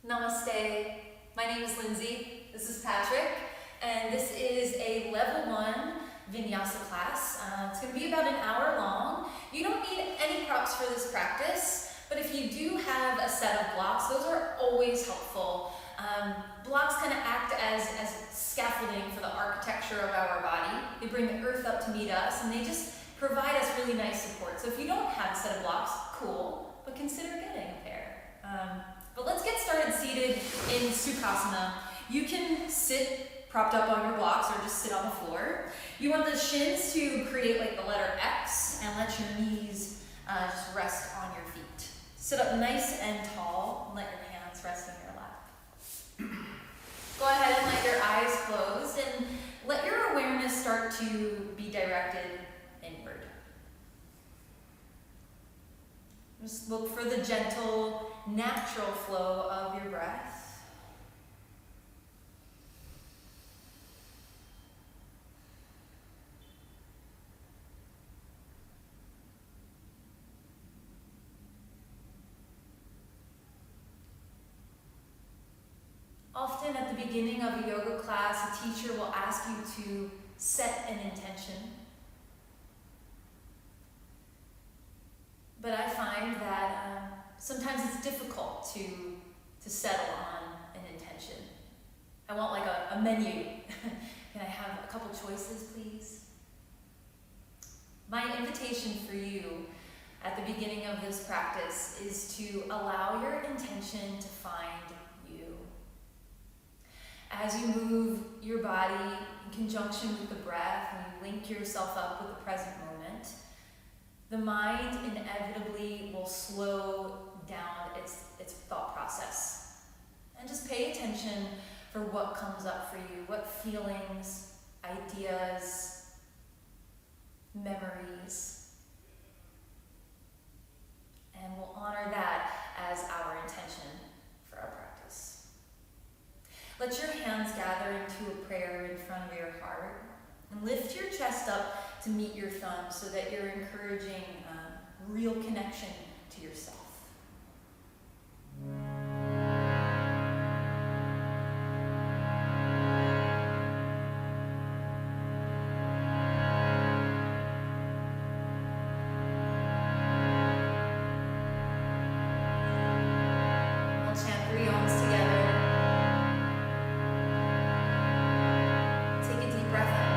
Namaste. My name is Lindsay. This is Patrick, and this is a level 1 Vinyasa class. It's going to be about an hour long. You don't need any props for this practice, but if you do have a set of blocks, those are always helpful. Blocks kind of act as scaffolding for the architecture of our body. They bring the earth up to meet us, and they just provide us really nice support. So if you don't have a set of blocks, cool, but consider getting a pair. But let's get started seated in Sukhasana. You can sit propped up on your blocks or just sit on the floor. You want the shins to create like the letter X and let your knees just rest on your feet. Sit up nice and tall and let your hands rest in your lap. Go ahead and let your eyes close and let your awareness start to be directed inward. Just look for the gentle, natural flow of your breath. Often at the beginning of a yoga class, a teacher will ask you to set an intention. But I find that sometimes it's difficult to settle on an intention. I want like a menu. Can I have a couple choices, please? My invitation for you at the beginning of this practice is to allow your intention to find you. As you move your body in conjunction with the breath and you link yourself up with the present moment, the mind inevitably will slow down its thought process. And just pay attention for what comes up for you, what feelings, ideas, memories. And we'll honor that as our intention for our practice. Let your hands gather into a prayer in front of your heart. And lift your chest up to meet your thumb so that you're encouraging real connection to yourself. We'll chant 3 Oms together. Take a deep breath in.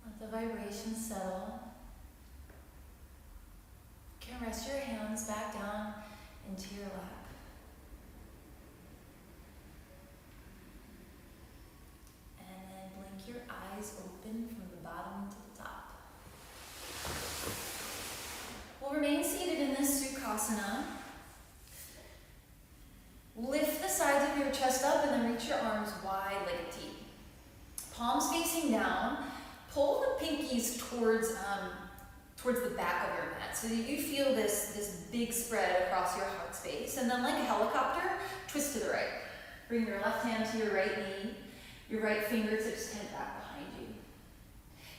Let the vibration settle. You can rest your hands back down into your lap. And then blink your eyes open from the bottom to the top. We'll remain seated in this Sukhasana. Lift the sides of your chest up and then reach your arms wide like a T. Palms facing down. Pull the pinkies towards the back of your mat so that you feel this big spread across your heart space. And then like a helicopter, twist to the right. Bring your left hand to your right knee. Your right fingertips head back behind you.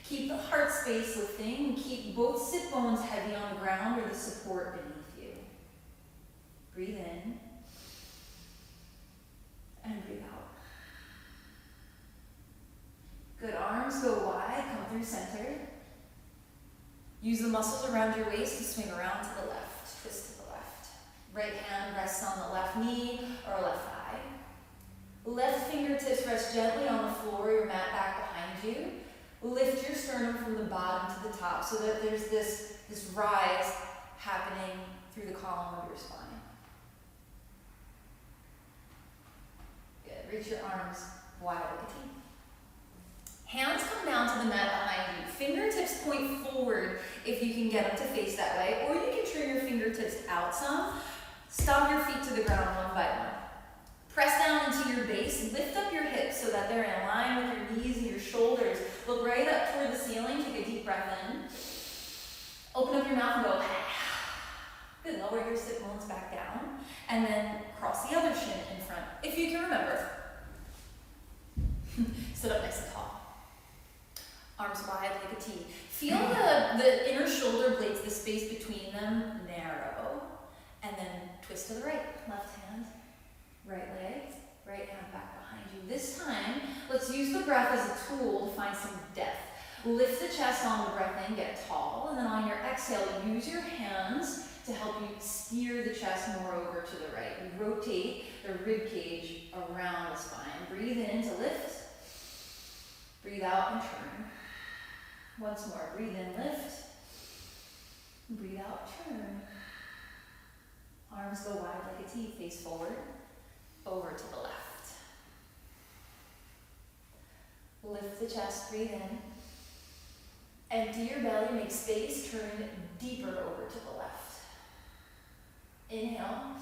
Keep the heart space lifting and keep both sit bones heavy on the ground or the support beneath you. Breathe in and breathe out. Good, arms go wide, come through center. Use the muscles around your waist to swing around to the left, twist to the left. Right hand rests on the left knee or left thigh. Left fingertips rest gently on the floor, your mat back behind you. Lift your sternum from the bottom to the top so that there's this rise happening through the column of your spine. Good. Reach your arms wide like a T. Hands come down to the mat behind you. Fingertips point forward if you can get them to face that way, or you can turn your fingertips out some. Stomp your feet to the ground one by one. Press down into your base. Lift up your hips so that they're in line with your knees and your shoulders. Look right up toward the ceiling. Take a deep breath in. Open up your mouth and go. Good. Lower your sit bones back down. And then cross the other shin in front, if you can remember. Sit up nice and tall. Arms wide like a T. Feel the inner shoulder blades, the space between them, narrow. And then twist to the right. Left hand, right leg, right hand back behind you. This time, let's use the breath as a tool to find some depth. Lift the chest on the breath in, get tall. And then on your exhale, use your hands to help you steer the chest more over to the right. You rotate the rib cage around the spine. Breathe in to lift. Breathe out and turn. Once more, breathe in, lift. Breathe out, turn. Arms go wide like a T, face forward, over to the left. Lift the chest, breathe in. Empty your belly, make space, turn deeper over to the left. Inhale.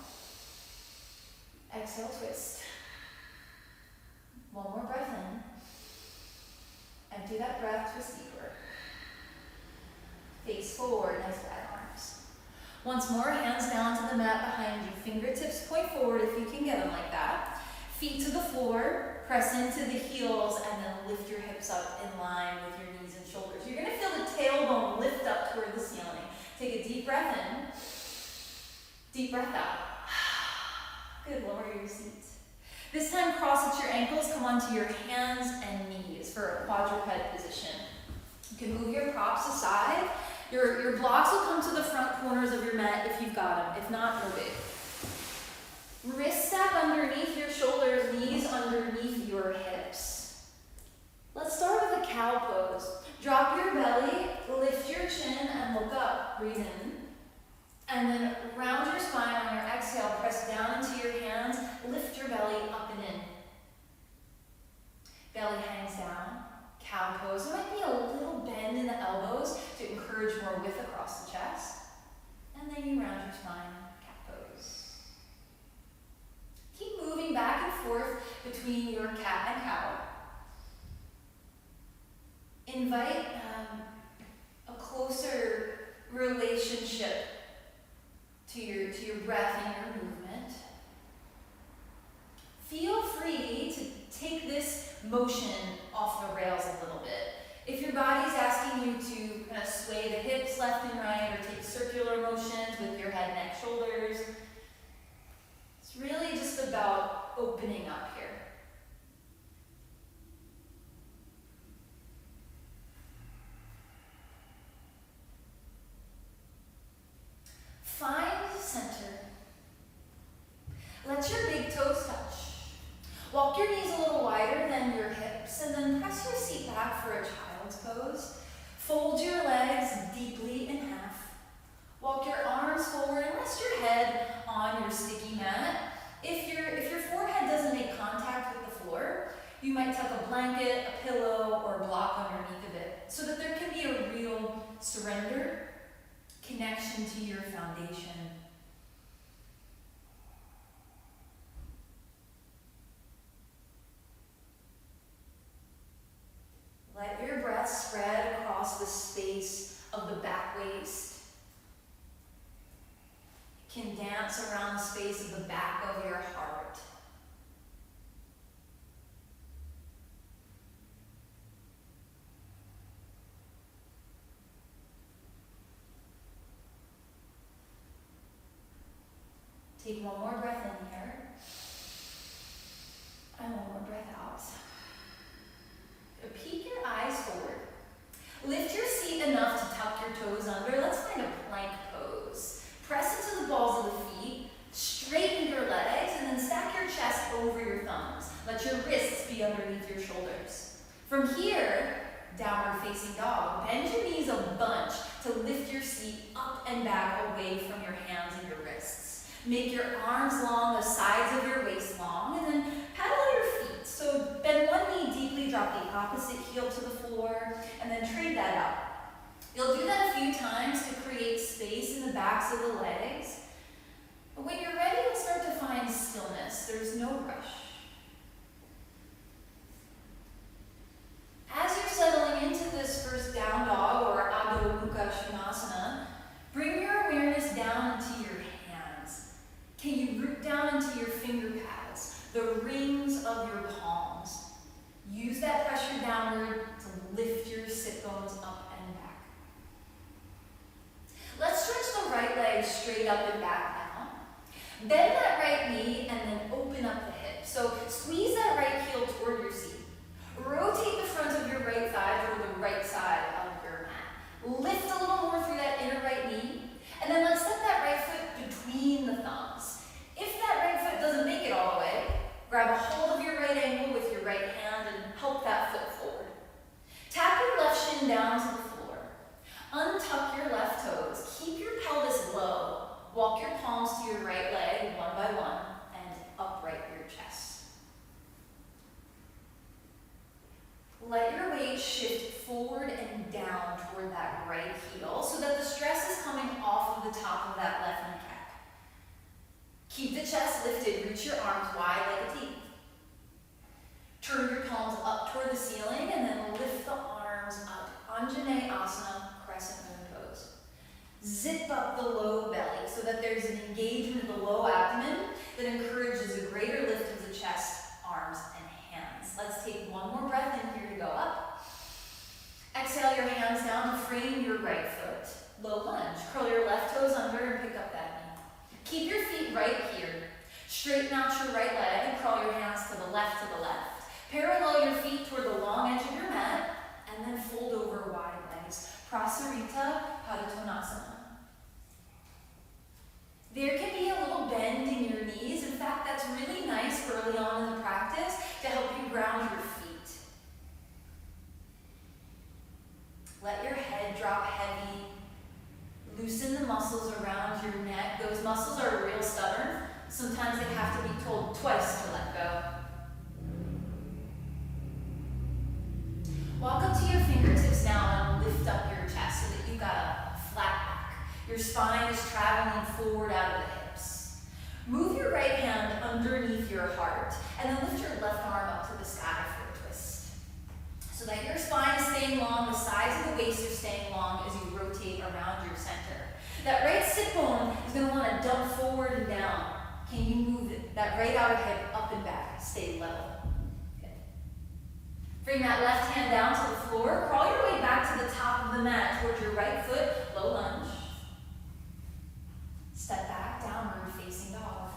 Exhale, twist. One more breath in. Empty that breath, twist deeper. Face forward, nice wide arms. Once more, hands down to the mat behind you. Fingertips point forward if you can get them like that. Feet to the floor, press into the heels, and then lift your hips up in line with your knees and shoulders. You're gonna feel the tailbone lift up toward the ceiling. Take a deep breath in. Deep breath out. Good, lower your seat. This time, cross at your ankles, come onto your hands and knees for a quadruped position. You can move your props aside. Your blocks will come to the front corners of your mat if you've got them. If not, no big. Wrist stack underneath your shoulders, knees underneath your hips. Let's start with a cow pose. Drop your belly, lift your chin, and look up. Breathe in. And then round your spine on your exhale. Press down into your hands. Lift your belly up and in. Belly hangs down. Cow pose. There might be a little bend in the elbows to encourage more width across the chest. And then you round your spine, cat pose. Keep moving back and forth between your cat and cow. Invite a closer relationship to your breath and your movement. Feel free to take this motion off the rails a little bit. If your body's asking you to kind of sway the hips left and right or take circular motions with your head, neck, shoulders, it's really just about opening up here. Find center. Let your big toes touch. Walk your knees a little wider than your hips, and then press your seat back for a child's pose. Fold your legs deeply in half. Walk your arms forward and rest your head on your sticky mat. If your forehead doesn't make contact with the floor, you might tuck a blanket, a pillow, or a block underneath of it, so that there can be a real surrender, connection to your foundation. Let your breath spread across the space of the back waist. It can dance around the space of the back of your heart. Take one more breath in here. And one more breath out. Peek your eyes forward. Lift your seat enough to tuck your toes under. Let's find a plank pose. Press into the balls of the feet. Straighten your legs and then stack your chest over your thumbs. Let From here, downward facing dog, bend your knees a bunch to lift your seat up and back away from your hands and your wrists. Make your arms long, the sides of your waist long, and then paddle your feet. So bend one knee deeply, drop the opposite heel to the floor, and then trade that out. You'll do that a few times to create space in the backs of the legs. But when you're ready, you'll start to find stillness. There's no rush. As you're settling into this first down dog or Adho Mukha Shavasana, bring your awareness down into your hands. Can you root down into your finger pads, the rings of your palms? Use that pressure downward to lift your sit bones up and back. Let's stretch the right leg straight up and back now. Bend that right knee and then open up the hip. So squeeze that right heel toward your seat. Rotate the front of your right thigh toward the right side of your mat. Lift a little more through that inner right knee. And then let's step that right foot between the thumbs. If that right foot doesn't make it all the way, grab a hold of your right ankle with your right hand and help that foot forward. Tap your left shin down to the floor. Untuck your left toes. Keep your pelvis low. Walk your palms to your right leg one by one and upright your chest. Let your weight shift forward and down toward that right heel so that the stress is coming off of the top of that left kneecap. Keep the chest lifted, reach your arms wide like a T. Turn your palms up toward the ceiling and then lift the arms up. Anjaneyasana, crescent moon pose. Zip up the low belly so that there's an engagement of the low abdomen that encourages a greater lift of the chest, arms, and hands. Let's take one more breath in here to go up. Exhale your hands down to frame your right foot. Low lunge. Curl your left toes under and pick up that knee. Keep your feet right here. Straighten out your right leg and crawl your hands to the left. Parallel your feet toward the long edge of your mat and then fold over wide legs. Prasarita Padottanasana. There can be a little bend in your knees. In fact, that's really nice early on in the practice to help you ground your feet. Let your head drop heavy. Loosen the muscles around your neck. Those muscles are real stubborn. Sometimes they have to be told twice to let go. Walk up to your fingertips now and lift up your chest so that you've got a flat back. Your spine is traveling forward out of the hips. Move your right hand underneath your heart and then lift your left arm up to the sky for a twist. So that your spine is staying long, the sides of the waist are staying long as you rotate around your center. That right sit bone is going to want to dump forward and down. Can you move that right outer hip up and back? Stay level. Bring that left hand down to the floor. Crawl your way back to the top of the mat towards your right foot. Low lunge. Step back, downward facing dog.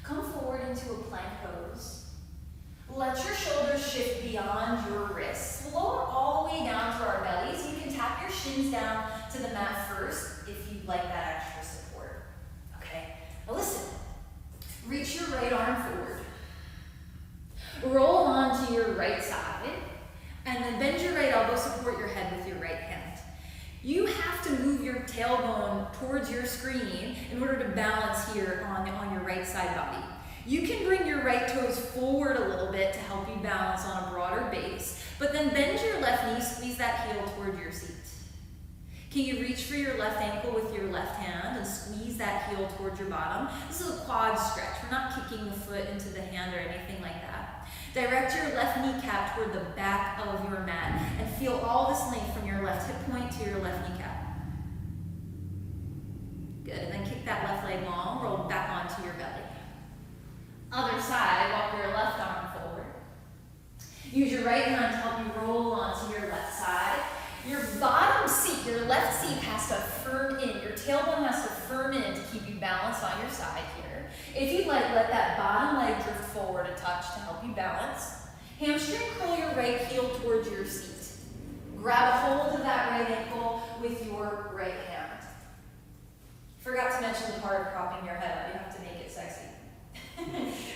Come forward into a plank pose. Let your shoulders shift beyond your wrists. Lower all the way down to our bellies. You can tap your shins down to the mat first if you'd like that extra support. Okay, now listen. Reach your right arm forward. Roll onto your right side, and then bend your right elbow, support your head with your right hand. You have to move your tailbone towards your screen in order to balance here on your right side body. You can bring your right toes forward a little bit to help you balance on a broader base, but then bend your left knee, squeeze that heel toward your seat. Can you reach for your left ankle with your left hand and squeeze that heel towards your bottom? This is a quad stretch. We're not kicking the foot into the hand or anything like that. Direct your left kneecap toward the back of your mat and feel all this length from your left hip point to your left kneecap. Good, and then kick that left leg long, roll back onto your belly. Other side, walk your left arm forward. Use your right hand to help you roll onto your left side. Your bottom seat, your left seat has to firm in. Your tailbone has to firm in to keep you balanced on your side here. If you'd like, let that bottom leg drift forward a touch to help you balance. Hamstring curl your right heel towards your seat. Grab a hold of that right ankle with your right hand. Forgot to mention the part of propping your head up. You have to make it sexy.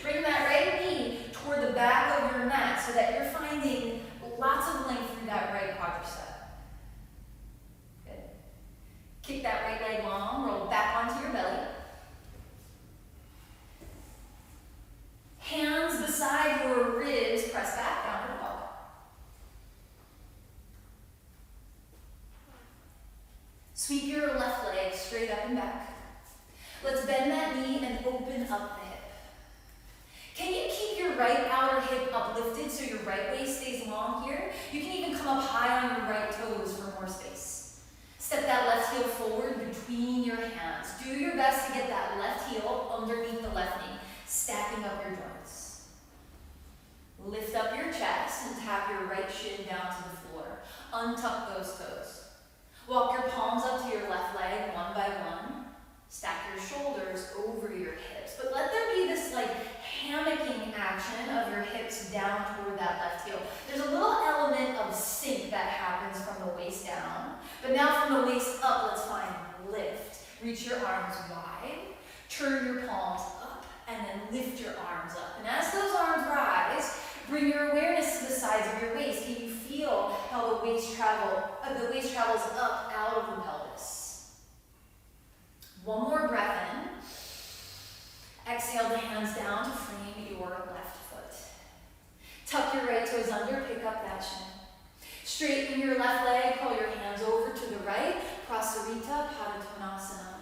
Bring that right knee straight up and back. Let's bend that knee and open up the hip. Can you keep your right outer hip uplifted so your right waist stays long here? You can even come up high on your right toes for more space. Step that left heel forward between your hands. Do your best to get that left heel underneath the left knee, stacking up your joints. Lift up your chest and tap your right shin down to the floor. Untuck those toes. Walk your palms up to your left leg one by one. Stack your shoulders over your hips, but let there be this like hammocking action of your hips down toward that left heel. There's a little element of sink that happens from the waist down, but now from the waist up, let's find lift. Reach your arms wide, turn your palms up, and then lift your arms up. And as those arms rise, bring your awareness to the sides of your waist. Can you feel how the waist travels up out of the pelvis? One more breath in. Exhale the hands down to frame your left foot. Tuck your right toes under, pick up that shin. Straighten your left leg, call your hands over to the right. Prasarita Padottanasana.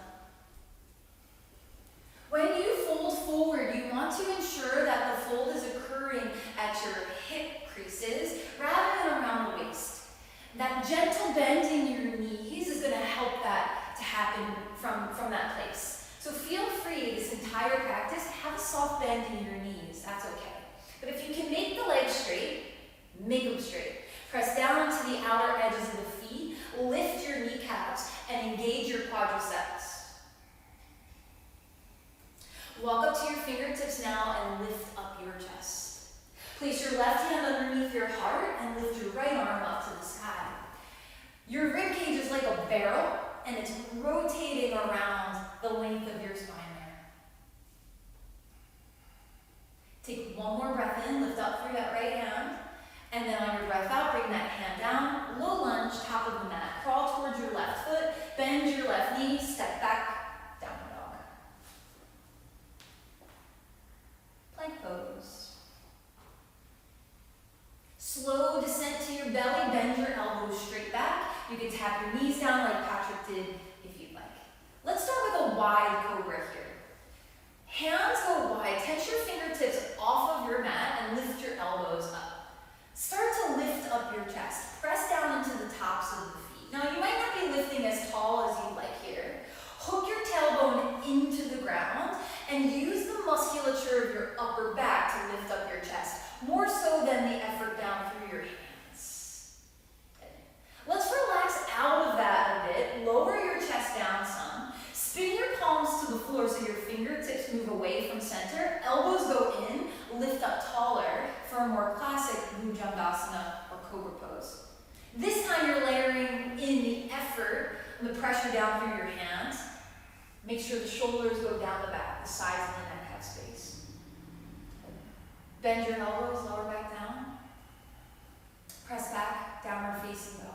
When you fold forward, you want to ensure that the fold is occurring at your hip creases rather than around the waist. That gentle bend in your knees is going to help that to happen from that place. So feel free this entire practice, have a soft bend in your knees, that's okay. But if you can make the legs straight, make them straight. Press down to the outer edges of the feet, lift your kneecaps, and engage your quadriceps. Walk up to your fingertips now and lift up your chest. Place your left hand underneath your heart and lift your right arm up to the sky. Your rib cage is like a barrel, and it's rotating around the length of your spine there. Take one more breath in, lift up through that right hand, and then on your breath out, bring that hand down, low lunge, top of the mat. Crawl towards your left foot, bend your left knee, step back, downward dog. Plank pose. Slow descent to your belly, bend your elbows straight back. You can tap your knees down like Patrick did if you'd like. Let's start with a wide cobra here. Hands go wide, tense your fingertips off of your mat and lift your elbows up. Start to lift up your chest. Press down into the tops of the feet. Now you might not be lifting as tall as you'd like here. Hook your tailbone into the ground and use the musculature of your upper back to lift up your chest, more so than the effort down through your hands. Let's relax out of that a bit. Lower your chest down some. Spin your palms to the floor so your fingertips move away from center. Elbows go in. Lift up taller for a more classic Bhujangasana or Cougar Pose. This time you're layering in the effort and the pressure down through your hands. Make sure the shoulders go down the back, the sides of the neck have space. Bend your elbows, lower back down. Press back, downward facing dog.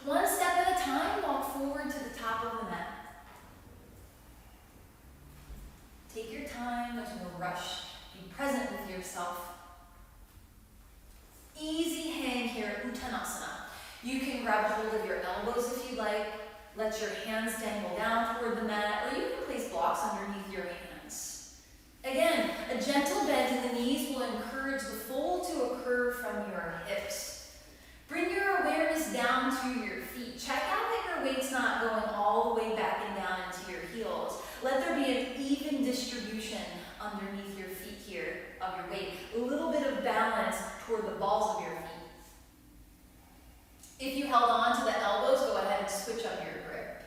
One step at a time, walk forward to the top of the mat. Take your time, there's no rush. Be present with yourself. Easy hang here at Uttanasana. You can grab hold of your elbows if you like. Let your hands dangle down toward the mat, or you can place blocks underneath your hands. Again, a gentle bend in the knees will encourage the fold to occur from your hips. Bring your awareness down to your feet. Check out that your weight's not going all the way back and down into your heels. Let there be an even distribution underneath your feet here of your weight. A little bit of balance toward the balls of your feet. If you held on to the elbows, go ahead and switch up your grip.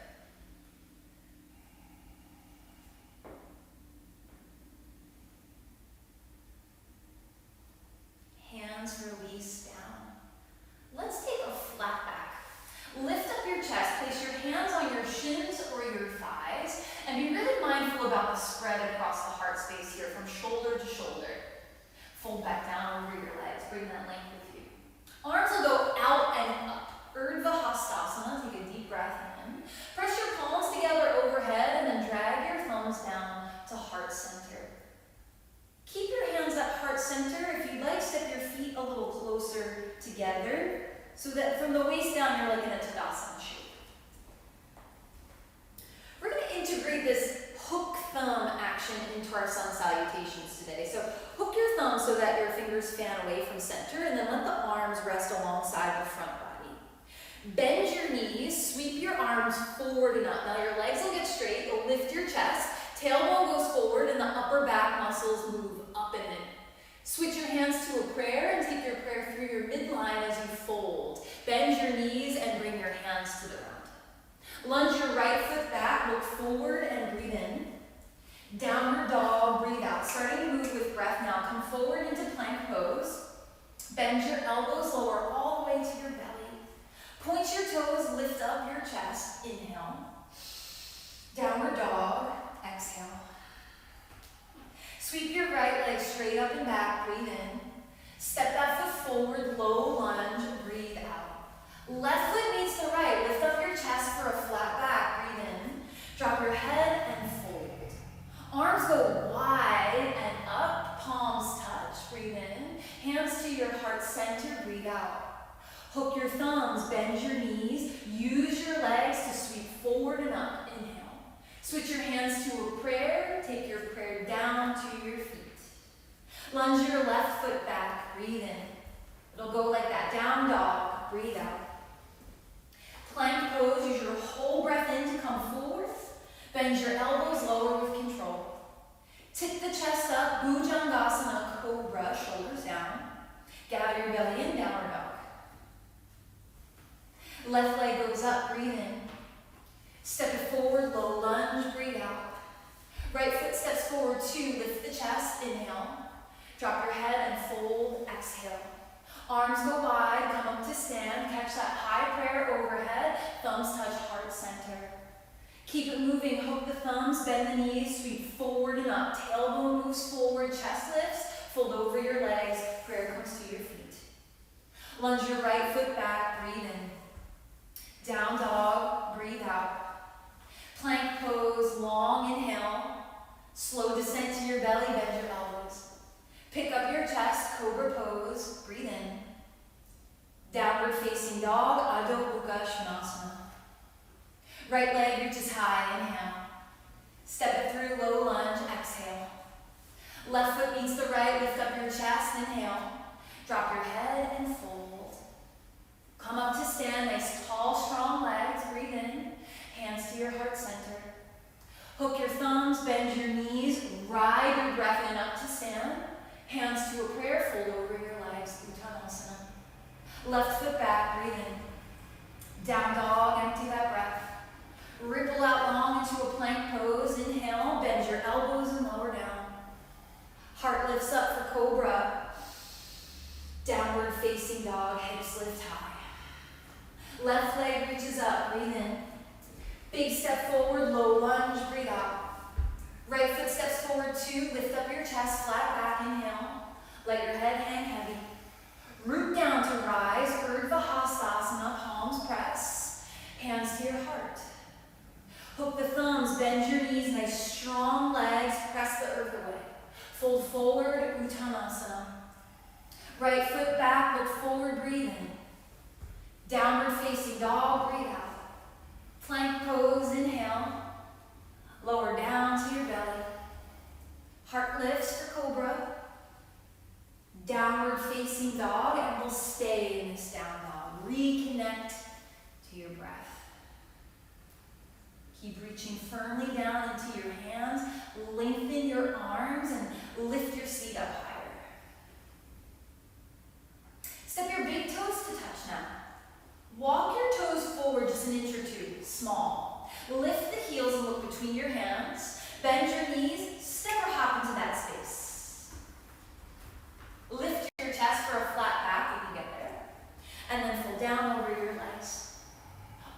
Hands release down. Let's take a flat back. Lift up your chest, place your hands on your shins or your thighs, and be really mindful about the spread across the heart space here from shoulder to shoulder. Fold back down over your legs, bring that length with you. Arms will go out and up. Urdhva Hastasana, take a deep breath in. Press your palms together overhead and then drag your thumbs down to heart center. Keep your hands at heart center. If you'd like, step your feet a little closer together. so that from the waist down you're like in a Tadasana shape. We're going to integrate this hook thumb action into our sun salutations today. So hook your thumb so that your fingers fan away from center, and then let the arms rest alongside the front body. Bend your knees, sweep your arms forward and up. Now your legs will get straight, you'll lift your chest, tailbone goes forward, and the upper back muscles move up and in. Switch your hands to a prayer and take your prayer through your midline as you fold. Bend your knees and bring your hands to the ground. Lunge your right foot back, look forward and breathe in. Downward dog, breathe out. Starting to move with breath now. Come forward into plank pose. Bend your elbows, lower all the way to your belly. Point your toes, lift up your chest. Inhale. Downward dog, exhale. Sweep your right leg straight up and back, breathe in. Step that foot forward, low lunge, breathe out. Left foot meets the right, lift up your chest for a flat back, breathe in. Drop your head and fold. Arms go wide and up, palms touch, breathe in. Hands to your heart center, breathe out. Hook your thumbs, bend your knees, use your legs to sweep forward and up, inhale. Switch your hands to a prayer, take your prayer down to your feet. Lunge your left foot back, breathe in. It'll go like that, down dog, breathe out. Plank pose, use your whole breath in to come forward. Bend your elbows lower with control. Tip the chest up, Bhujangasana, cobra, shoulders down. Gather your belly in, downward dog. Left leg goes up, breathe in. Step it forward, low lunge, breathe out. Right foot steps forward, 2, lift the chest, inhale. Drop your head and fold, exhale. Arms go wide, come up to stand, catch that high prayer overhead, thumbs touch heart center. Keep it moving, hook the thumbs, bend the knees, sweep forward and up. Tailbone moves forward, chest lifts, fold over your legs, prayer comes to your feet. Lunge your right foot back, breathe in. Down dog, breathe out. Plank pose, long inhale. Slow descent to your belly, bend your elbows. Pick up your chest, Cougar Pose, breathe in. Downward facing dog, Adho Mukha Shavasana. Right leg reaches high, inhale. Step it through, low lunge, exhale. Left foot meets the right, lift up your chest, inhale. Drop your head and fold. Come up to stand, nice tall, strong legs, breathe in. Hands to your heart center. Hook your thumbs, bend your knees, ride your breath in up to stand. Hands to a prayer, fold over your legs, Uttanasana. Left foot back, breathe in. Down dog, empty that breath. Ripple out long into a plank pose, inhale, bend your elbows and lower down. Heart lifts up for cobra. Downward facing dog, hips lift high. Left leg reaches up, breathe in. Big step forward, low lunge, breathe out. Right foot steps forward, 2, lift up your chest, flat back, inhale. Let your head hang heavy. Root down to rise, Urdhva Hastasana, palms press. Hands to your heart. Hook the thumbs, bend your knees, nice strong legs, press the earth away. Fold forward, Uttanasana. Right foot back, look forward, breathe in. Downward facing dog, breathe out. Plank pose, inhale. Lower down to your belly. Heart lifts for cobra. Downward facing dog, and we'll stay in this down dog. Reconnect to your breath. Keep reaching firmly down into your hands. Lengthen your arms and lift your seat up higher. Step your big toes to touch now. Walk your toes forward just an inch or 2, small. Lift the heels and look between your hands. Bend your knees, step or hop into that space. Lift your chest for a flat back when you get there. And then fold down over your legs.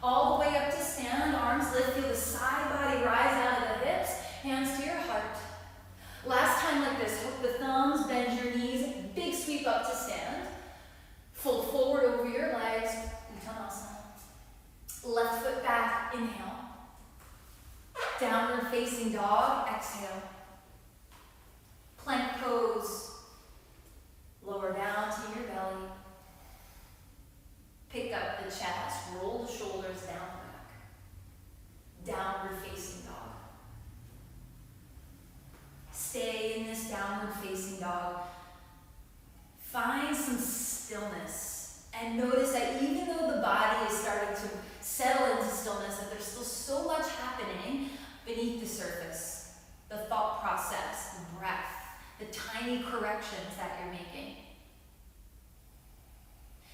All the way up to stand, arms lift, feel the side body rise out of the hips, hands to your heart. Last time like this, hook the thumbs, bend your knees, big sweep up to stand. Fold forward over your legs, Uttanasana. Left foot back, inhale. Downward facing dog, exhale. Plank pose. Lower down to your belly. some stillness and notice that even though the body is starting to settle into stillness, that there's still so much happening beneath the surface. The thought process, the breath, the tiny corrections that you're making.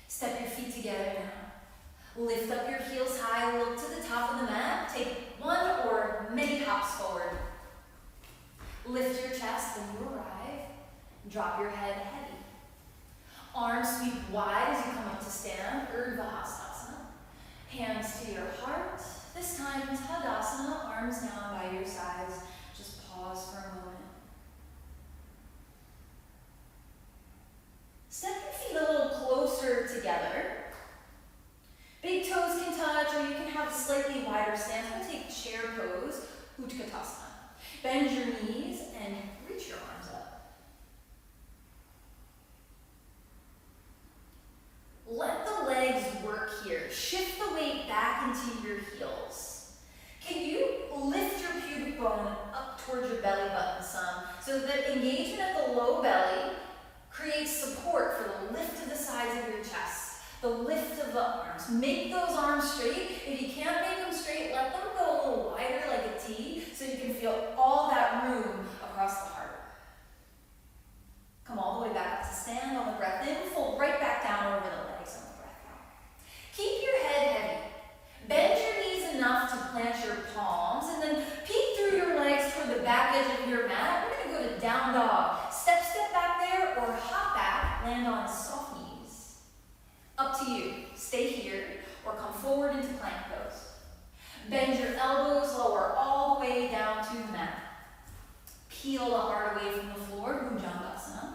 Step your feet together now. Lift up your heels high, look to the top of the mat. Take one or many hops forward. Lift your chest when you arrive. Drop your head heavy. Arms sweep wide as you come up to stand, Vinyasa. Hands to your heart. This time, Tadasana, arms down by your sides. Just pause for a moment. Step your feet a little closer together. Big toes can touch, or you can have a slightly wider stance. We'll take chair pose, Utkatasana. Bend your knees and reach your arms up. Let the legs work here. Shift the weight back into your heels. Can you lift your pubic bone up towards your belly button some, so that engagement at the low belly creates support for the lift of the sides of your chest, the lift of the arms. Make those arms straight. If you can't make them straight, let them go a little wider like a T, so you can feel all that room across the heart. Come all the way back up to stand on the breath in. Fold right back down over the legs on the breath out. Keep your head heavy. Bend your knees enough to plant your palms, and then peek through your legs toward the back edge of your mat. We're going to go to down dog. Step back there, or hop back, land on soft knees. Up to you. Stay here, or come forward into plank pose. Bend your elbows, lower all the way down to the mat. Peel the heart away from the floor, Bhujangasana.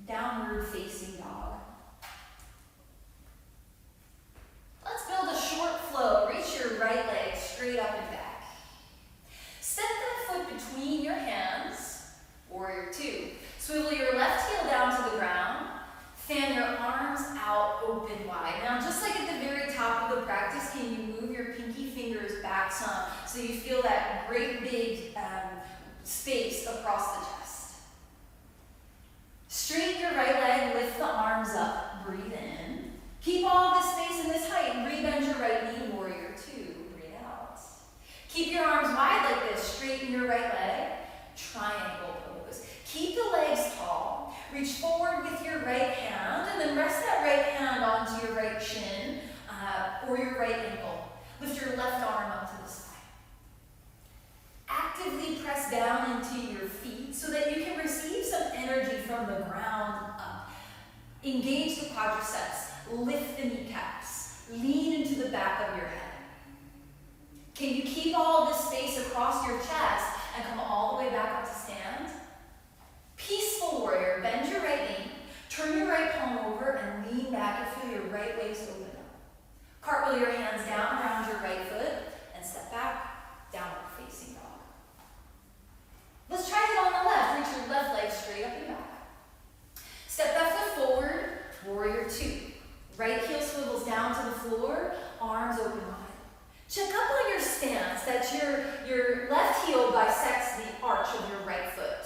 Downward facing dog. Let's build a short flow. Reach your right leg straight up and back. Step that foot between your hands, warrior two. Swivel your left heel down to the ground. Fan your arms out open wide. Now, just like at the very top of the practice, can you move your pinky fingers back some so you feel that great big space across the chest. Straighten your right leg, lift the arms up, breathe in. Keep all this space and this height. Rebend your right knee, warrior two. Breathe out. Keep your arms wide like this. Straighten your right leg, triangle pose. Keep the legs tall. Reach forward with your right hand, and then rest that right hand onto your right shin or your right ankle. Lift your left arm up to the side. Actively press down into your feet so that you can receive some energy from the ground up. Engage the quadriceps. Lift the kneecaps. Lean into the back of your head. Can you keep all of this space across your chest and come all the way back up to stand? Peaceful warrior. Bend your right knee. Turn your right palm over and lean back and feel your right waist open up. Cartwheel your hands down around your right foot and step back, downward facing dog. Let's try it on the left. Reach your left leg straight up and back. Step that foot forward, warrior two. Right heel swivels down to the floor, arms open wide. Check up on your stance, that your left heel bisects the arch of your right foot.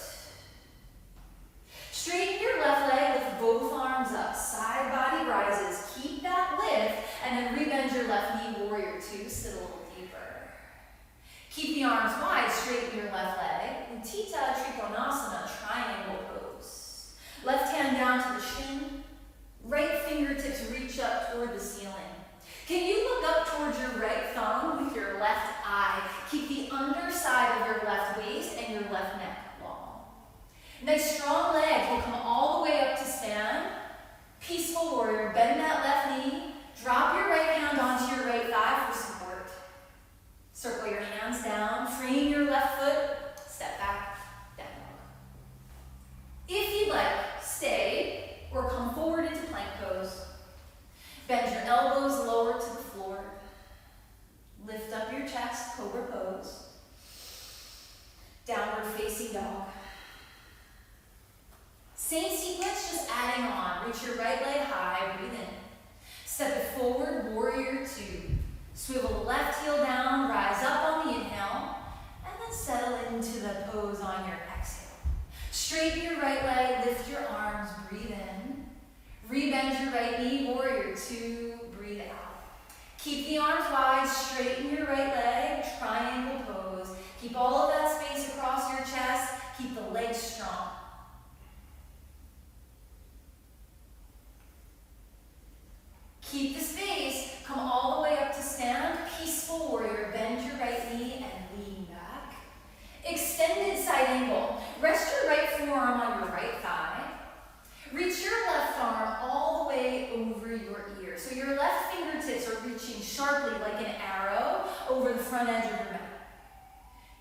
Straighten your left leg, lift both arms up, side body rises. Keep that lift, and then rebend your left knee, warrior two, sit a little deeper. Keep the arms wide, straighten your left leg. Uttita Trikonasana, triangle pose. Left hand down to the shin. Right fingertips reach up toward the ceiling. Can you look up towards your right thumb with your left eye? Keep the underside of your left waist and your left neck long. Nice strong leg. We'll come all the way up to stand. Peaceful warrior. Bend that left knee. Drop your right hand onto your right thigh for support. Circle your hands down. Frame your left foot. Step back. Down dog. If you'd like, stay or come forward into plank pose. Bend your elbows lower to the floor. Lift up your chest, Cougar Pose. Downward facing dog. Same sequence, just adding on. Reach your right leg high, breathe in. Step it forward, warrior two. Swivel the left heel down, rise up on the inhale, and then settle into the pose on your exhale. Straighten your right leg, lift your arms, breathe in. Rebend your right knee, warrior two, breathe out. Keep the arms wide, straighten your right leg, triangle pose. Keep all of that space across your chest, keep the legs strong. Keep the space, come all the way up to stand, peaceful warrior, bend your right knee and lean back. Extended side angle, rest your right forearm on your right thigh. Reach your left arm all the way over your ear. So your left fingertips are reaching sharply like an arrow over the front edge of your mat.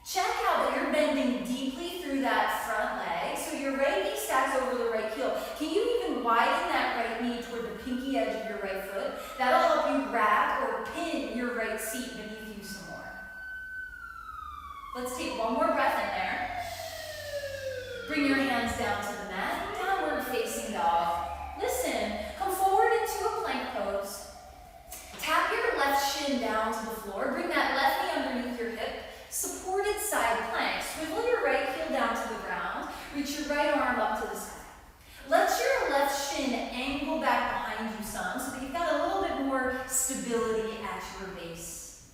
Check out that you're bending deeply through that front leg. So your right knee stacks over the right heel. Can you even widen that right knee toward the pinky edge of your right foot? That'll help you wrap or pin your right seat beneath you some more. Let's take one more breath in there. Bring your hands down to the mat, downward facing dog. Listen, come forward into a plank pose. Tap your left shin down to the floor. Bring that left knee underneath your hip. Supported side plank. Swivel your right heel down to the ground. Reach your right arm up to the sky. Let your left shin angle back behind you some so that you've got a little bit more stability at your base.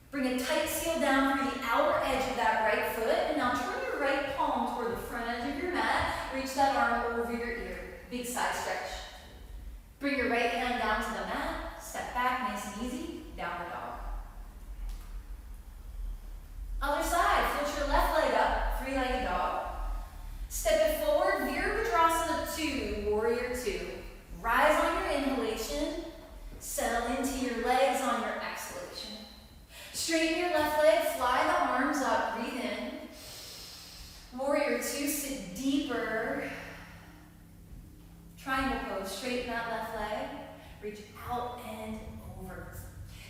Bring a tight seal down through the outer edge of that right foot, and now turn your right palm toward the front edge of your mat. Reach that arm over your ear. Big side stretch. Bring your right hand down to the mat. Step back, nice and easy. Downward dog. Other side, float your left leg up, three-legged dog. Step it forward, Virabhadrasana 2, warrior 2. Rise on your inhalation, settle into your legs on your exhalation. Straighten your left leg, fly the arms up, breathe in. Warrior 2, sit deeper. Triangle pose, straighten that left leg, reach out and over.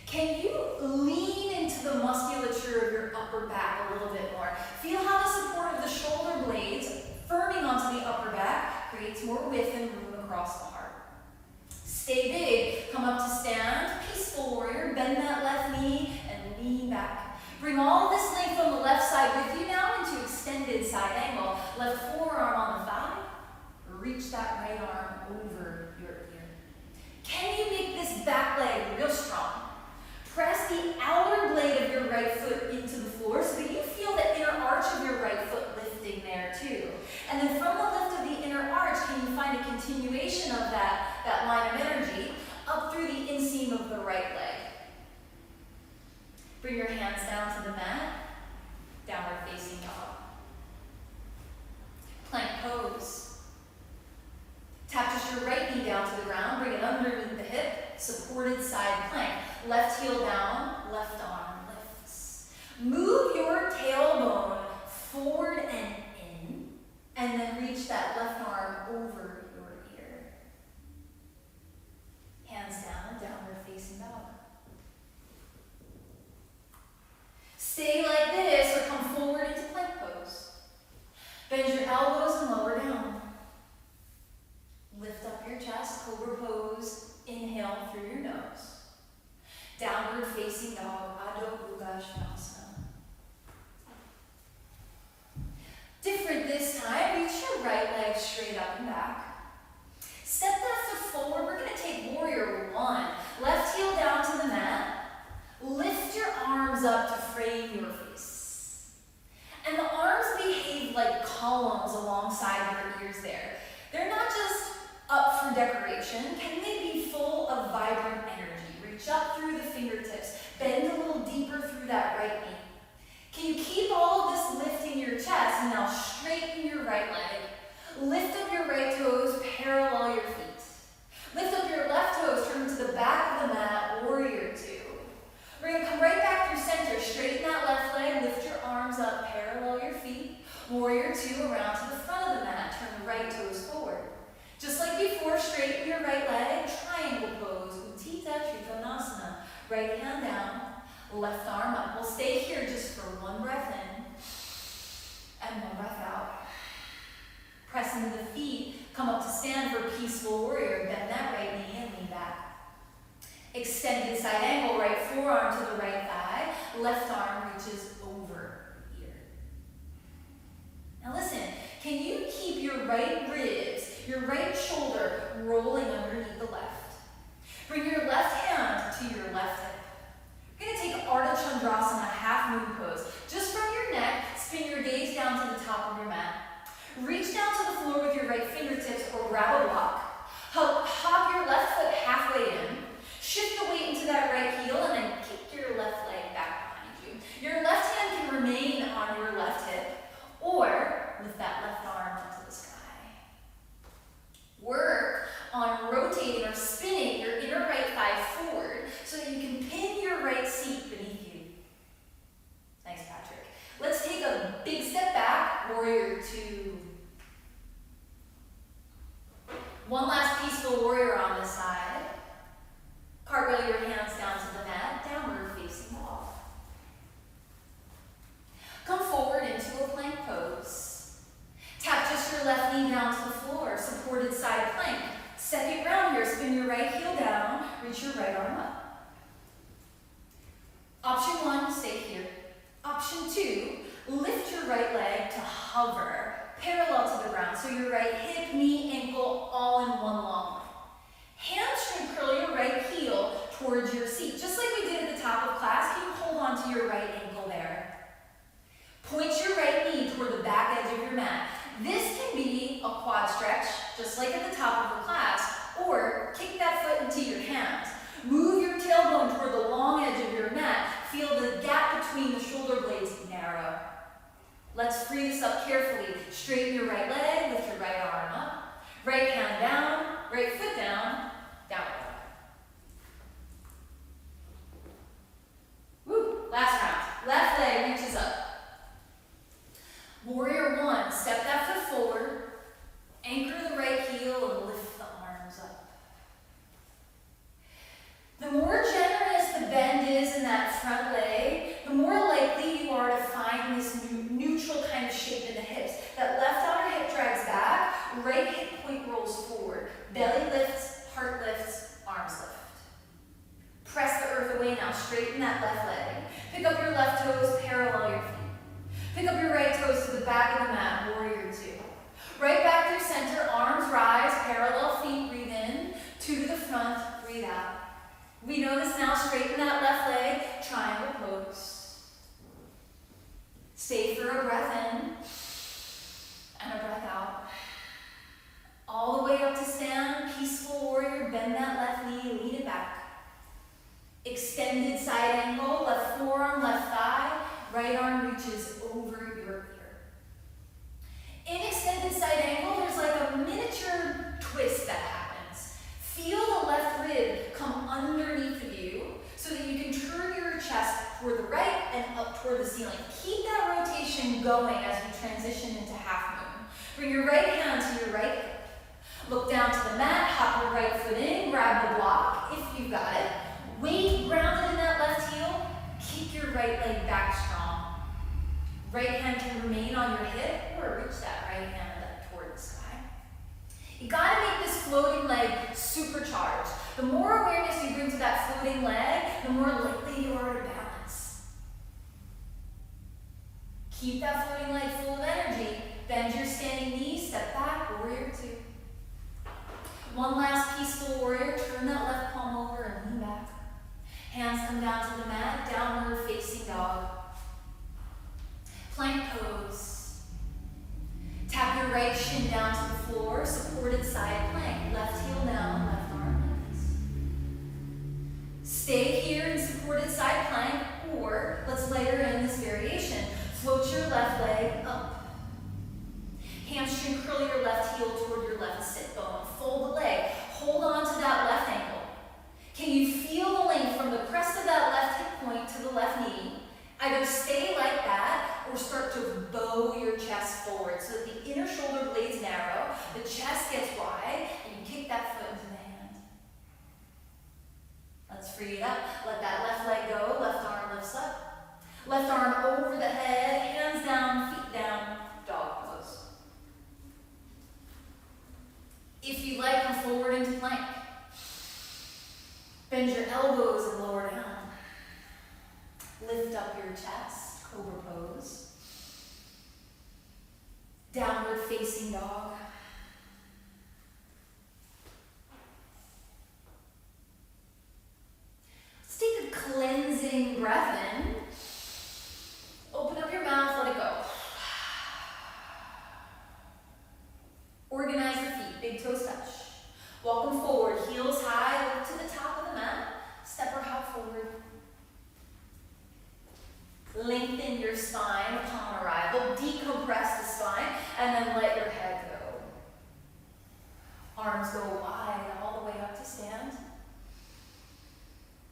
Can you lean into the musculature of your upper back a little bit more? Feel how the support of the shoulder blades firming onto the upper back creates more width and room across the heart. Stay big, come up to stand, peaceful warrior, bend that left knee and lean back. Bring all this length on the left side with you now into extended side angle. Left forearm on the thigh, reach that right arm over your ear. Can you make this back leg real strong? Press the outer blade of your right foot into the floor so that you feel the inner arch of your right foot lifting there too. And then from the lift of the inner arch, can you find a continuation of that line of energy up through the inseam of the right leg? Bring your hands down to the mat, downward facing dog. Plank pose. Tap just your right knee down to the ground, bring it underneath the hip, supported side plank. Left heel down, left arm lifts. Move your tailbone forward and in, and then reach that left arm over your ear. Hands down, downward facing dog. Stay like this or come forward into plank pose. Bend your elbows and lower down. Lift up your chest, Cougar Pose. Inhale through your nose. Downward facing dog, Adho Mukha Shavasana. Different this time, reach your right leg straight up and back. Step that foot forward, we're going to take warrior 1. Left heel down to the mat. Lift your arms up to frame your face. And the arms behave like columns alongside your ears there. They're not just up for decoration. Can they be full of vibrant energy? Reach up through the fingertips. Bend a little deeper through that right knee. Can you keep all of this lifting your chest? And now straighten your right leg. Lift up your right toes, parallel your feet. Lift up your left toes, turn to the back of the mat, warrior 2. We're going to come right back through center. Straighten that left leg, lift your arms up, parallel your feet. Warrior 2 around to the front of the mat, turn the right toes forward. Just like before, straighten your right leg, triangle pose, Untitled. Right hand down, left arm up. We'll stay here just for one breath in and one breath out. Press into the feet, come up to stand for peaceful warrior. Bend that right knee and lean back. Extended side angle, right forearm to the right thigh, left arm reaches over ear. Now listen, can you keep your right ribs, your right shoulder rolling underneath the left. Bring your left hand to your left hip. We're going to take Chandrasana, half moon pose. Just from your neck, spin your gaze down to the top of your mat. Reach down to the floor with your right fingertips or grab a block. Hop your left foot halfway in. Shift the weight into that right heel and then kick your left leg back behind you. Your left hand can remain on your left hip or lift that left arm up to the sky. Work on rotating or spinning your inner right thigh forward so that you can pin your right seat beneath you. Nice, Patrick. Let's take a big step back, warrior two. One last peaceful warrior on this side. Cartwheel your hands down to the mat, downward facing dog. Come forward into a plank pose. Tap just your left knee down to the floor, supported side plank. Second round here, spin your right heel down, reach your right arm up. Option one, stay here. Option two, lift your right leg to hover, parallel to the ground, so your right hip, knee, ankle, all in one long line. Hamstring curl your right heel towards your seat. Just like we did at the top of class, can you hold on to your right ankle there? Point your right knee toward the back edge of your mat. This can be a quad stretch, just like at the top of the class, or kick that foot into your hands. Move your tailbone toward the long edge of your mat. Feel the gap between the shoulder blades narrow. Let's free this up carefully. Straighten your right leg, lift your right arm up. Right hand down, right foot down, downward dog. Woo, last round. Left leg reaches up. Warrior one, step that foot forward. Anchor the right heel and lift the arms up. The more generous the bend is in that front leg, the more likely you are to find this neutral kind of shape in the hips. That left outer hip drags back, right hip point rolls forward. Belly lifts, heart lifts, arms lift. Press the earth away now, straighten that left leg. Pick up your left toes, parallel your feet. Pick up your right toes to the back of the mat, warrior two. Right back through center, arms rise, parallel feet, breathe in. Two to the front, breathe out. We know this now, straighten that left leg, triangle pose. Stay for a breath in and a breath out. All the way up to stand, peaceful warrior, bend that left knee, lean it back. Extended side angle, left forearm, left thigh, right arm reaches over your ear. In extended side angle, there's like a miniature twist that happens. Feel the left rib come underneath of you so that you can turn your chest toward the right and up toward the ceiling. Keep that rotation going as we transition into half moon. Bring your right hand to your right hip. Look down to the mat, hop your right foot in, grab the block if you've got it. Weight grounded in that left heel. Keep your right leg back strong. Right hand can remain on your hip or reach that right hand up toward the sky. You gotta make this floating leg supercharged. The more awareness you bring to that floating leg, the more likely you are to balance. Keep that floating leg full of energy. Bend your standing knee, step back, warrior two. One last peaceful warrior, turn that left palm over and lean back. Hands come down to the mat, downward facing dog. Plank pose. Tap your right shin down to the floor, supported side plank. Left heel down, left arm lifts. Stay here in supported side plank, or let's layer in this variation. Float your left leg up. Hamstring curl your left heel toward your left sit bone. Fold the leg. Hold on to that left ankle. Can you feel the length from the crest of that left hip point to the left knee? Either stay like that or start to bow your chest forward so that the inner shoulder blades narrow, the chest gets wide, and you kick that foot into the hand. Let's free it up. Let that left leg go. Left arm lifts up. Left arm over the head, hands down, feet down, dog pose. If you like, come forward into plank. Bend your elbows and lower down. Lift up your chest, Cougar Pose. Downward facing dog. Arms go wide all the way up to stand.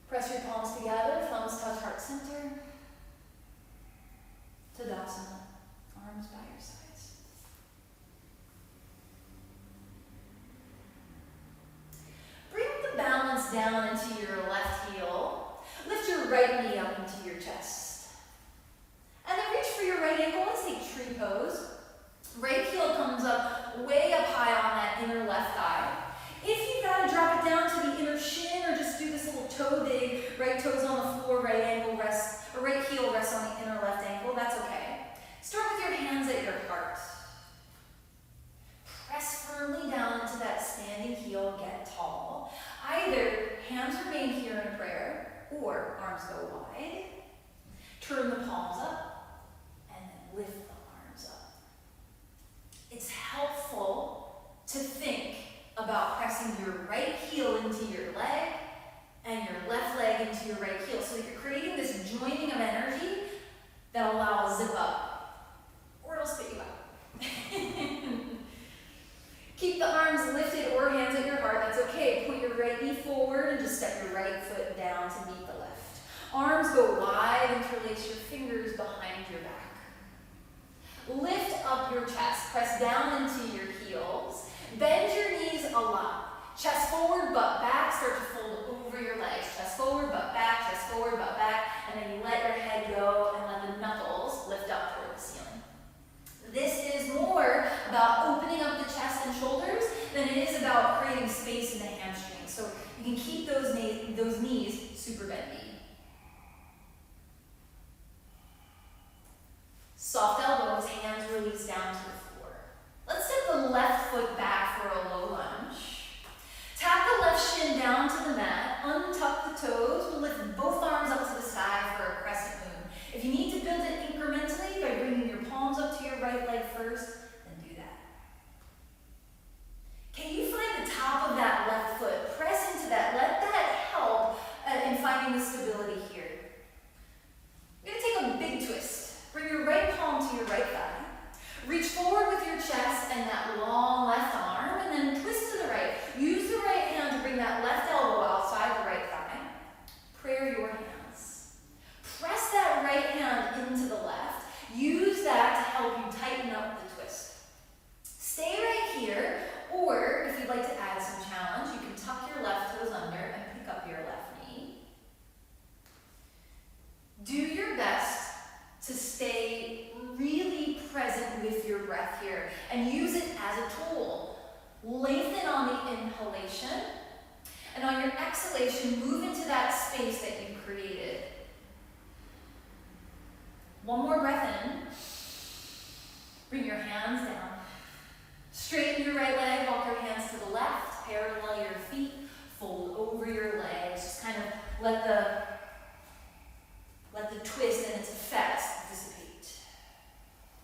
Press your palms together, thumbs touch heart center. Tadasana, arms by your sides. Bring the balance down into your left heel. Lift your right knee up into your chest. And then reach for your right ankle. Let's take tree pose. Right heel comes up way up high on that inner left thigh. If you've got to drop it down to the inner shin or just do this little toe dig, right toes on the floor, right ankle rests, or right heel rests on the inner left ankle, that's okay. Start with your hands at your heart. Press firmly down into that standing heel, get tall. Either hands remain here in prayer, or arms go wide. Turn the palms up, and then lift the arms up. It's helpful to think about pressing your right heel into your leg and your left leg into your right heel so that you're creating this joining of energy that allows zip up, or it'll spit you out. Keep the arms lifted or hands at your heart, that's okay. Point your right knee forward and just step your right foot down to meet the left. Arms go wide, interlace your fingers behind your back. Lift up your chest, press down into your heels. Bend your knees a lot. Chest forward, butt back, start to fold over your legs. Chest forward, butt back, chest forward, butt back, and then you let your head go and let the knuckles lift up toward the ceiling. This is more about opening up the chest and shoulders than it is about creating space in the hamstrings. So you can keep those knees super bendy. Soft elbows, hands release down to the floor. Let's step the left foot back for a low lunge. Tap the left shin down to the mat, untuck the toes, we'll lift both arms up to the sky for a crescent moon. If you need to build it incrementally by bringing your palms up to your right leg first, then do that. Can you find the top of that left foot? Press into that, let that help in finding the stability here. You're gonna take a big twist. Bring your right palm to your right thigh. Reach forward with your chest and that long left arm, and then twist to the right. Use the right hand to bring that left elbow outside the right thigh. Prayer your hands. Press that right hand into the left. Use that to help you tighten up the twist. Stay right here, or if you'd like to add some challenge, you can tuck your left toes under and pick up your left knee. Do your best to stay really present with your breath here and use it as a tool. Lengthen on the inhalation, and on your exhalation, move into that space that you created. One more breath in. Bring your hands down. Straighten your right leg, walk your hands to the left, parallel your feet, fold over your legs. Just kind of let the twist and its effects dissipate.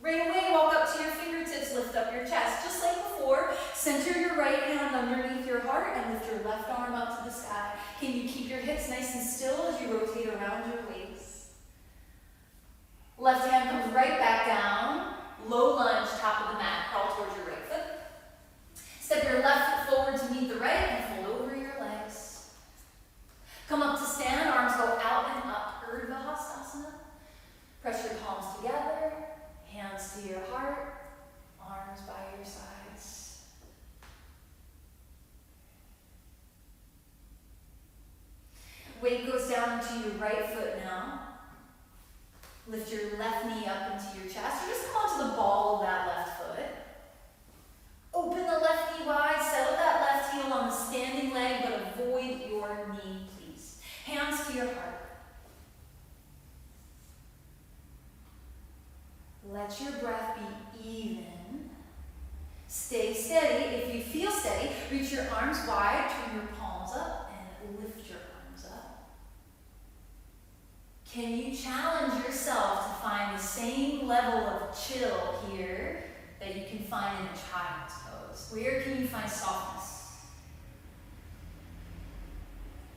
Right away, walk up to your fingertips, lift up your chest. Just like before, center your right hand underneath your heart and lift your left arm up to the sky. Can you keep your hips nice and still as you rotate around your waist? Left hand comes right back down. Low lunge, top of the mat. Crawl towards your right foot. Step your left foot forward to meet the right and fold over your legs. Come up to stand, arms go out and up. Vinyasa. Press your palms together, hands to your heart, arms by your sides. Weight goes down into your right foot now. Lift your left knee up into your chest, or just come onto the ball of that left foot. Open the left knee wide, settle that left heel on the standing leg, but avoid your knee, please. Hands to your heart. Let your breath be even. Stay steady. If you feel steady, reach your arms wide, turn your palms up, and lift your arms up. Can you challenge yourself to find the same level of chill here that you can find in a child's pose? Where can you find softness?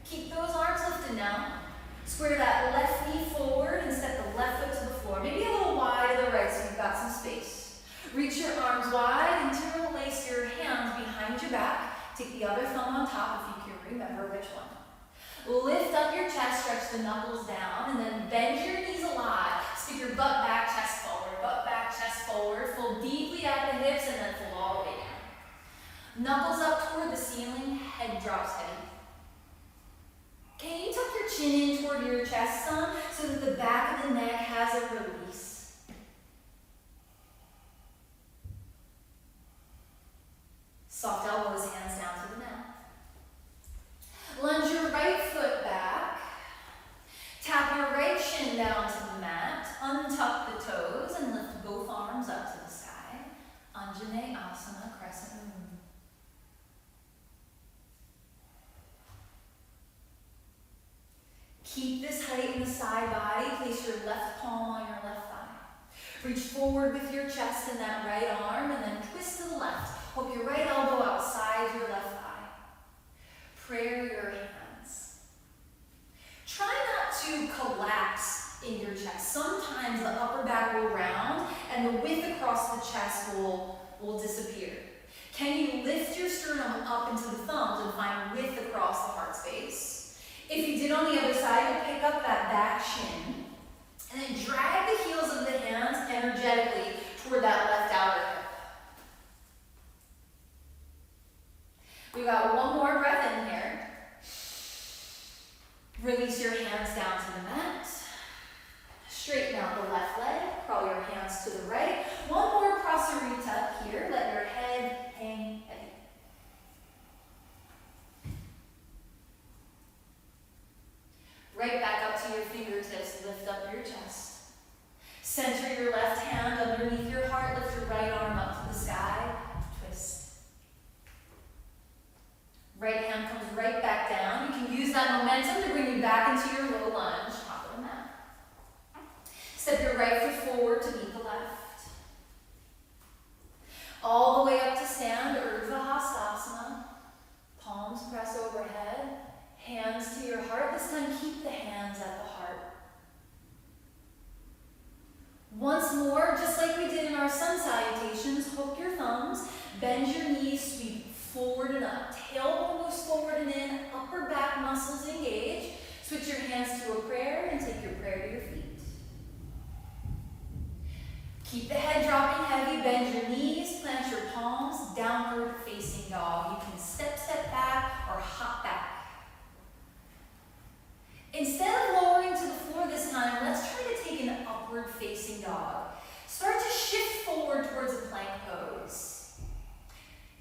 Keep those arms lifted now. Square that left knee forward and step the left foot to the floor. Maybe a little wide to the right so you've got some space. Reach your arms wide, interlace your hands behind your back. Take the other thumb on top if you can remember which one. Lift up your chest, stretch the knuckles down, and then bend your knees a lot. Stick your butt back, chest forward. Fold deeply at the hips and then fold all the way down. Knuckles up toward the ceiling, head drops heavy. Can you tuck your chin in toward your chest some so that the back of the neck has a release? Soft elbows, hands down to the mat. Lunge your right foot back. Tap your right shin down to the mat. Untuck the toes and lift both arms up to the sky. Anjaneyasana, crescent moon. Keep this height in the side body. Place your left palm on your left thigh. Reach forward with your chest and that right arm and then twist to the left. Hook your right elbow outside your left thigh. Prayer your hands. Try not to collapse in your chest. Sometimes the upper back will round and the width across the chest will disappear. Can you lift your sternum up into the thumbs and find width across the heart space? If you did on the other side, you'll pick up that back shin and then drag the heels of the hands energetically toward that left outer hip. We've got one more breath in here. Release your hands down to the mat. Straighten out the left leg. Crawl your hands to the right. One more prasarita here. Let your head hang heavy. Right back up to your fingertips. Lift up your chest. Center your left hand underneath your heart. Lift your right arm up to the sky. Twist. Right hand comes right back down. You can use that momentum to bring you back into your low lunge, top of the mat. Step your right foot forward to meet the left. All the way up to stand, Urdhva. Palms press overhead, hands to your heart. This time keep the hands at the heart. Once more, just like we did in our sun salutations, hook your thumbs, bend your knees, sweep forward and up. Tailbone moves forward and in, upper back muscles engage. Switch your hands to a prayer and take your prayer to your feet. Keep the head dropping heavy, bend your knees, plant your palms, downward facing dog. You can step back or hop back. Instead of lowering to the floor this time, let's try to take an upward facing dog. Start to shift forward towards a plank pose.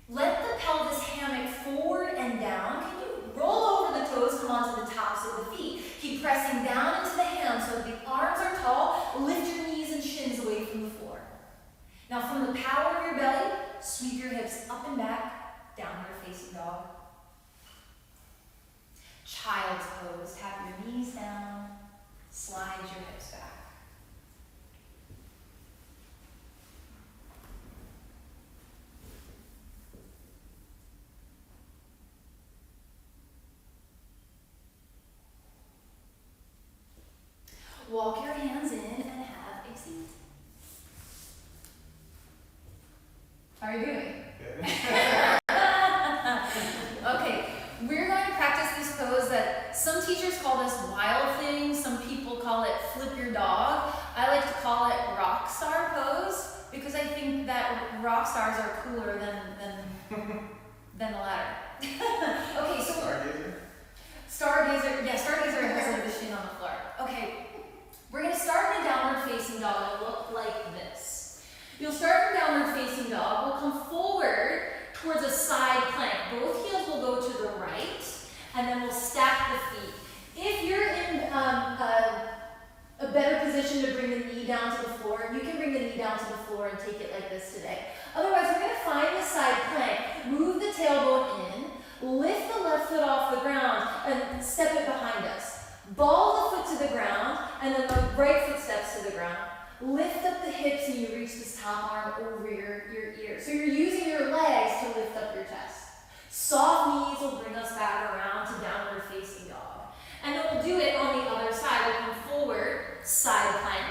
Let the pelvis hammock forward and down. Can you roll over the toes, come onto the tops of the feet. Keep pressing down into the hands so that the arms are tall. Lift your knees and shins away from the floor. Now from the power of your belly, sweep your hips up and back, downward facing dog. Child's pose. Tap your knees down, slide your hips back. Walk your hands in and have a seat. How are you doing? Good. Okay, we're going to practice this pose that some teachers call this wild thing, some people call it flip your dog. I like to call it rock star pose because I think that rock stars are cooler than the latter. Okay, so Stargazer, yeah, Stargazer has like the shin on the floor. Okay, we're going to start in a downward facing dog. It'll look like this. You'll start in downward facing dog. We'll come forward towards a side plank. Both heels will go to the right, and then we'll stack the feet. If you're in a better position to bring the knee down to the floor, you can bring the knee down to the floor and take it like this today. Otherwise, we're going to find the side plank. Move the tailbone in, lift the left foot off the ground, and step it behind us. Ball the foot to the ground, and then the right foot steps to the ground. Lift up the hips and you reach this top arm over your ear. So you're using your legs to lift up your chest. Soft knees will bring us back around to downward facing dog. And then we'll do it on the other side. We'll come forward, side plank,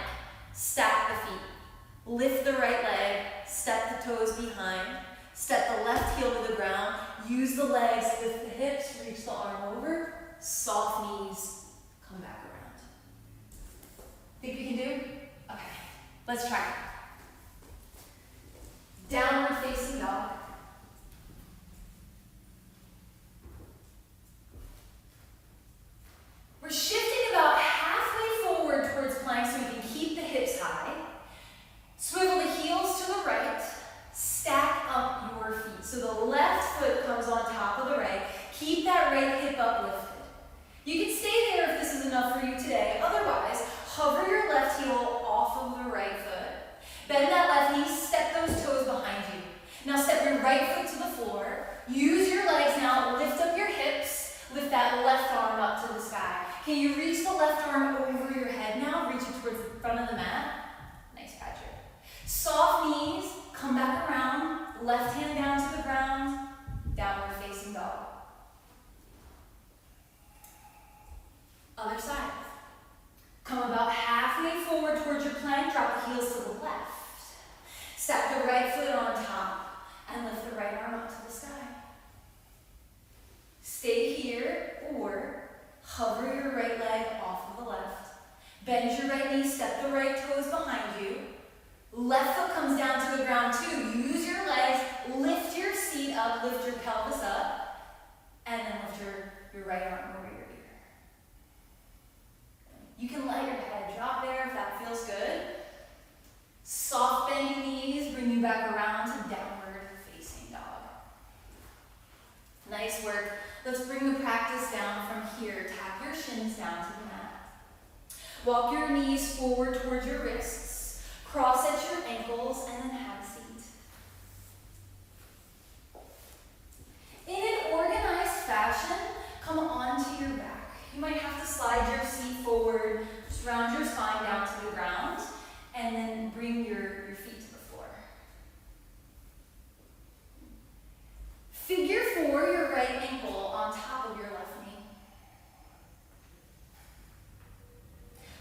stack the feet. Lift the right leg, step the toes behind, step the left heel to the ground. Use the legs, lift the hips, reach the arm over, soft knees, come back around. Think we can do? Okay, let's try it. Downward facing dog. We're shifting about halfway forward towards plank so we can keep the hips high. Swivel the heels to the right. Stack up your feet. So the left foot comes on top of the right. Keep that right hip uplifted. You can stay there if this is enough for you today. Otherwise, hover your left heel off of the right foot. Bend that left knee, step those toes behind you. Now step your right foot to the floor. Use your legs now, lift up your hips. Lift that left arm up to the sky. Can you reach the left arm over your head now? Reach it towards the front of the mat. Nice, Patrick. Soft knees, come back around. Left hand down to the ground. Downward facing dog. Other side. Come about halfway forward towards your plank. Drop the heels to the left. Stack the right foot on top and lift the right arm up to the sky. Stay here or hover your right leg off of the left. Bend your right knee, step the right toes behind you. Left foot comes down to the ground too. Use your legs, lift your seat up, lift your pelvis up, and then lift your right arm over your ear. You can let your head drop there if that feels good. Soft bending knees, bring you back around to downward facing dog. Nice work. Let's bring the practice down from here. Tap your shins down to the mat. Walk your knees forward towards your wrists. Cross at your ankles and then have a seat. In an organized fashion, come onto your back. You might have to slide your seat forward, just round your spine down to the ground, and then bring your feet to the floor. Figure 4, your right ankle on top of your left knee.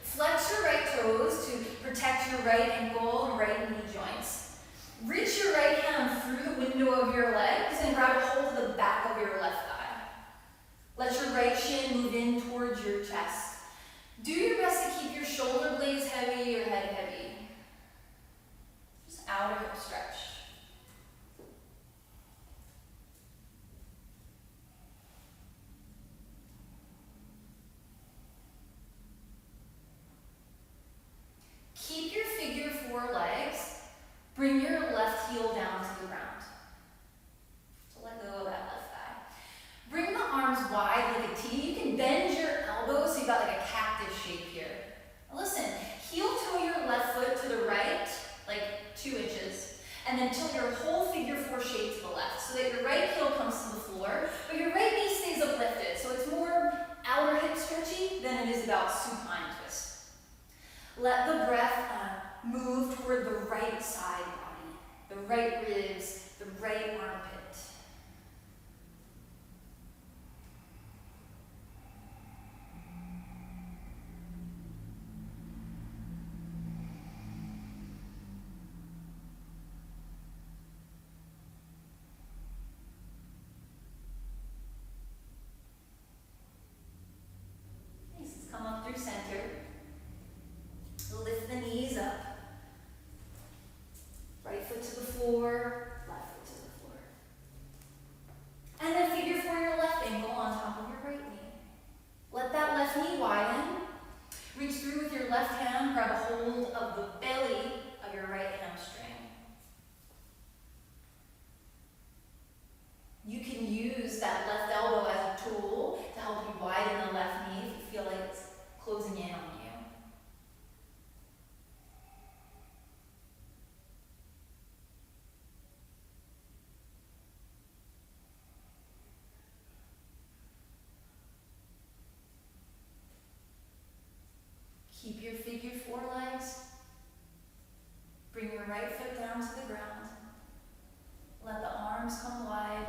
Flex your right toes to protect your right ankle and right knee joints. Reach your right hand through the window of your legs and grab a hold of the back of your left thigh. Let your right shin move in towards your chest. Do your best to keep your shoulder blades heavy, your head heavy. Just outer hip stretch. Keep your figure 4 legs. Bring your left heel down to the ground. So let go of that left thigh. Bring the arms wide like a T. You can bend your elbows so you've got like a cactus shape here. Now listen, heel toe your left foot to the right, like 2 inches, and then tilt your whole figure 4 shape to the left so that your right heel comes to the floor, but your right knee stays uplifted. So it's more outer hip stretchy than it is about supine twist. Let the breath move toward the right side body, the right ribs, the right armpit. Come up through center. Lift the knees up. Right foot to the floor, left foot to the floor. And then figure 4 your left ankle on top of your right knee. Let that left knee widen. Reach through with your left hand, grab a hold of the belly of your right hamstring. You can use that left elbow as a tool to help you widen the left knee if you feel like it's closing in on you. Keep your figure 4 legs. Bring your right foot down to the ground. Let the arms come wide.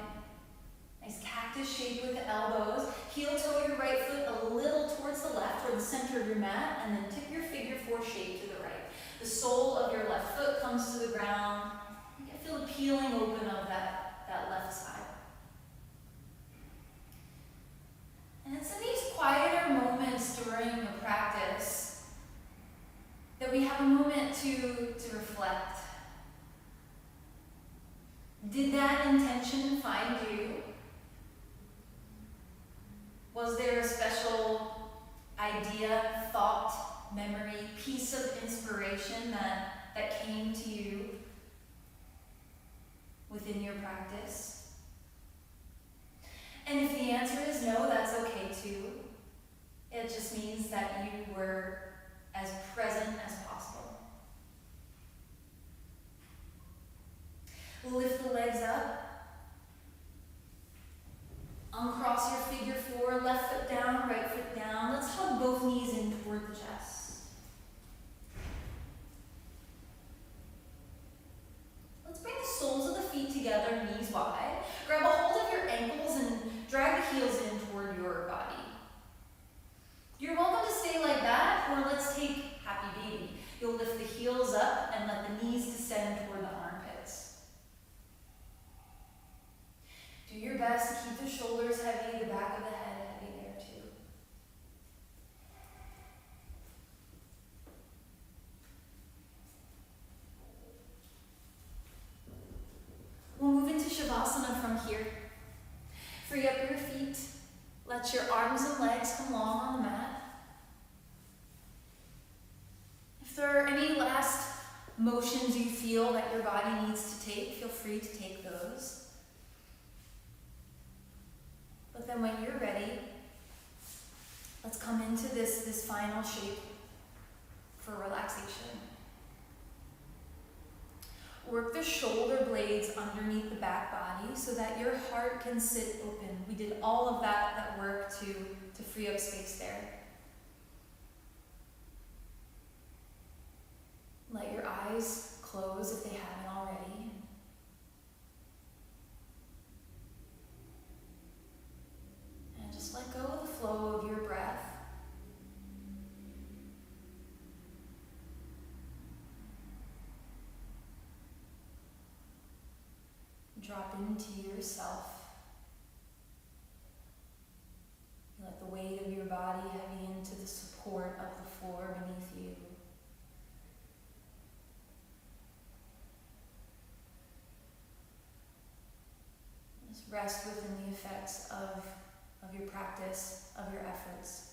Nice cactus shape with the elbows. Heel toe your right foot a little towards the left or the center of your mat, and then tip your figure 4 shape to the right. The sole of your left foot comes to the ground. You can feel the peeling open of that left side. piece of inspiration that came to you within your practice? And if the answer is no, that's okay too. It just means that you were as present as possible. Lift the legs up. Uncross your figure four, left foot down, right foot down. Let's hug both knees in toward the chest. Let's bring the soles of the feet together, knees wide. Grab a hold of your ankles and drag the heels in toward your body. You're welcome to stay like that, or let's take happy baby. You'll lift the heels up and let the knees descend toward the armpits. Do your best to keep the shoulders heavy, the back of the head heavy there too. We'll move into Shavasana from here. Free up your feet. Let your arms and legs come long on the mat. If there are any last motions you feel that your body needs to take, feel free to take those. But then when you're ready, let's come into this final shape for relaxation. Work the shoulder blades underneath the back body so that your heart can sit open. We did all of that work to free up space there. Let your eyes close if they haven't already. And just let go of the flow of your breath. Drop into yourself. You let the weight of your body heavy into the support of the floor beneath you. Just rest within the effects of your practice, of your efforts.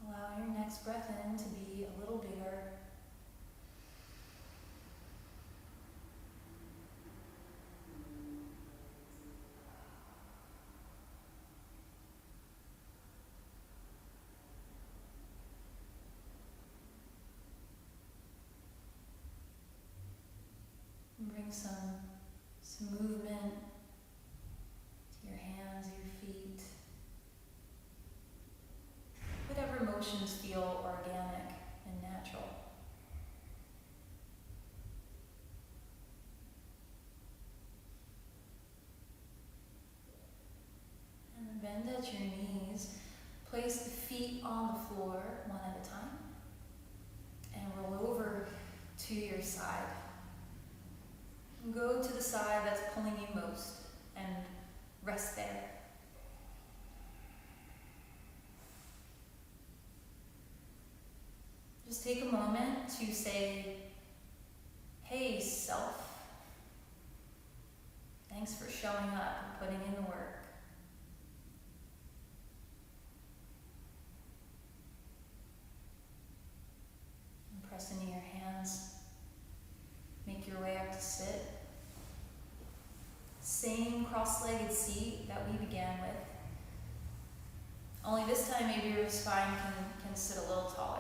Allow your next breath in to be a little bigger. And bring some movement to your hands, your feet. Whatever motions feel organic and natural. And then bend at your knees. Place the feet on the floor one at a time. And roll over to your side. And go to the side that's pulling you most and rest there. Just take a moment to say, hey, self. Thanks for showing up and putting in the work. And press into your hands. Make your way up to sit. Same cross-legged seat that we began with. Only this time maybe your spine can sit a little taller.